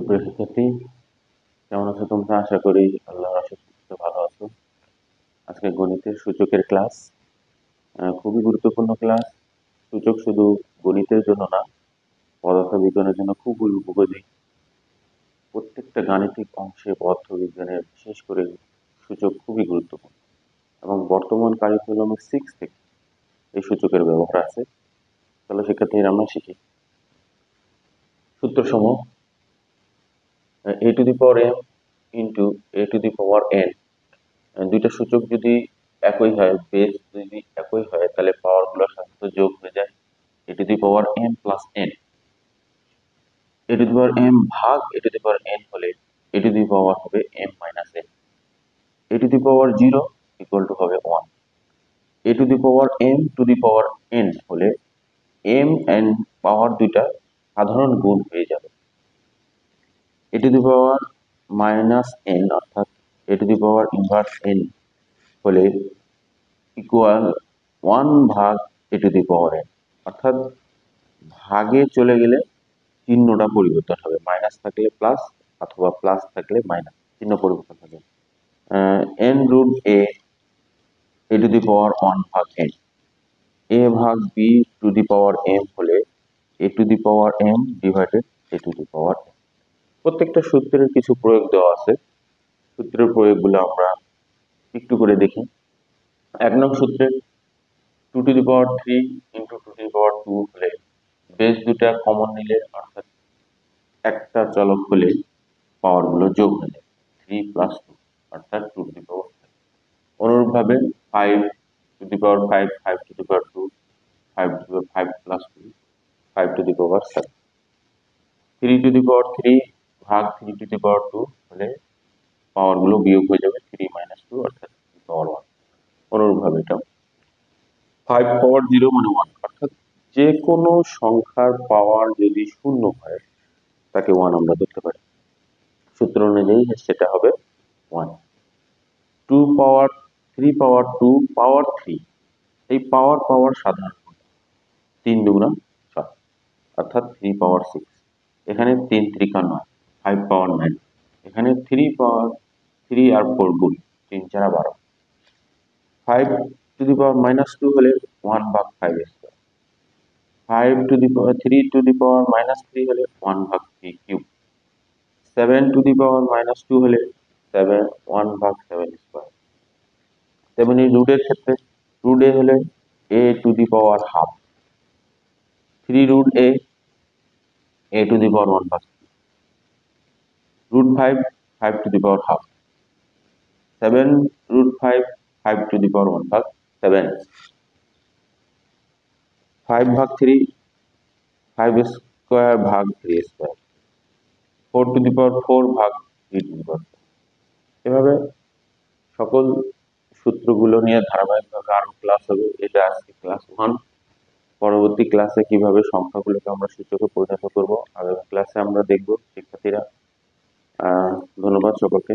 সুপ্রিয় শিক্ষার্থী, কেমন আছো তোমরা? আশা করি আল্লাহর অশেষ কৃপায় ভালো আছো। আজকে গণিতের সূচকের ক্লাস, খুবই গুরুত্বপূর্ণ ক্লাস। সূচক শুধু গণিতের জন্য না, পদার্থবিজ্ঞানের জন্য খুবই উপযোগী। প্রত্যেকটা গাণিতিক অংশে পদার্থবিজ্ঞানের বিশেষ করে সূচক খুবই গুরুত্বপূর্ণ এবং বর্তমান কারিকুলামে 6 থেকে এই সূচকের ব্যবহার আছে। তাহলে শিক্ষার্থীরা আমরা শিখি। সূত্রসমূহ: a to the power m into a to the power n, দুইটা সূচক যদি একই হয়, বেস যদি একই হয়, তাহলে পাওয়ার গুলো সাধারণত যোগ হয়ে যায়। a to the power m plus n, a to the power m ভাগ a to the power n হলে a to the power হবে m minus n, a to the power 0 equal to হবে 1, a to the power m to the power n হলে m and পাওয়ার দুইটা সাধারণ গুণ হয়ে যাবে। a to the power minus n অর্থাৎ a to the power inverse n হলে equal 1 ভাগ a to the power n, অর্থাৎ ভাগে চলে গেলে চিহ্নটা পরিবর্তন হবে, মাইনাস থাকলে প্লাস অথবা প্লাস থাকলে মাইনাস, চিহ্ন পরিবর্তন হবে। n root a to the power 1 ভাগ n, a ভাগ b to the power m হলে a to the power m divided a to the power m। প্রত্যেকটা সূত্রের কিছু প্রয়োগ দেওয়া আছে, সূত্রের প্রয়োগগুলো আমরা একটু করে দেখি। 1 নং সূত্রে 2 to the power 3 into 2 to the power 2 হলে বেস দুটা কমন নিলে অর্থাৎ একটা চলক হলে পাওয়ার গুলো যোগ হয়ে যায়, 3 plus 2 অর্থাৎ 2 to the power 5। অনুরূপভাবে 5 to the power 5, 5 to the power 2, 5 to the power 5 plus 2, 5 to the power 7। 3 to the power 3 ভাগ 3 to the power 2 হলে পাওয়ার গুলো বিয়োগ হয়ে যাবে, 3 minus 2 অর্থাৎ 3 power 1। অনুরূপভাবে এটা 5 power 0 মানে 1, অর্থাৎ যে কোনো সংখ্যার পাওয়ার যদি শূন্য হয় তাকে 1 আমরা ধরতে পারি। সূত্র অনুযায়ী সেটা হবে 1। 2 পাওয়ার 3 পাওয়ার 2 পাওয়ার 3, এই পাওয়ার সাধারণ 3 দুগুণা 6 অর্থাৎ 3 পাওয়ার 6। এখানে 3 3 9, 5 পাওয়ার 9, এখানে 3 পাওয়ার 3 আর 4 গুণ 3 4 12। 5 to the power minus 2 হলে 1 ভাগ 5 square, 5 to the power 3 to the power minus 3 হলে 1 ভাগ 3 cube, 7 to the power minus 2 হলে 1 ভাগ 7 স্কয়ার। তেমনি রুটের ক্ষেত্রে রুট a হলে a to the power half, 3 root a to the power 1 ভাগ 3, root 5 5 to the power half, 7 root 5 5 to the power 1 ভাগ 7, 5 ভাগ 3 5 স্কয়ার ভাগ 3 স্কয়ার, 4 to the power 4 ভাগ 3 to the power 4। এভাবে সকল সূত্রগুলো নিয়ে ধারাবাহিকভাবে আরো ক্লাস হবে। এটা আজকে ক্লাস 1। পরবর্তী ক্লাসে কিভাবে সংখ্যাগুলোকে আমরা সূচকে পরিণত করব আগামী ক্লাসে আমরা দেখব শিক্ষার্থীরা। ধন্যবাদ সকলকে।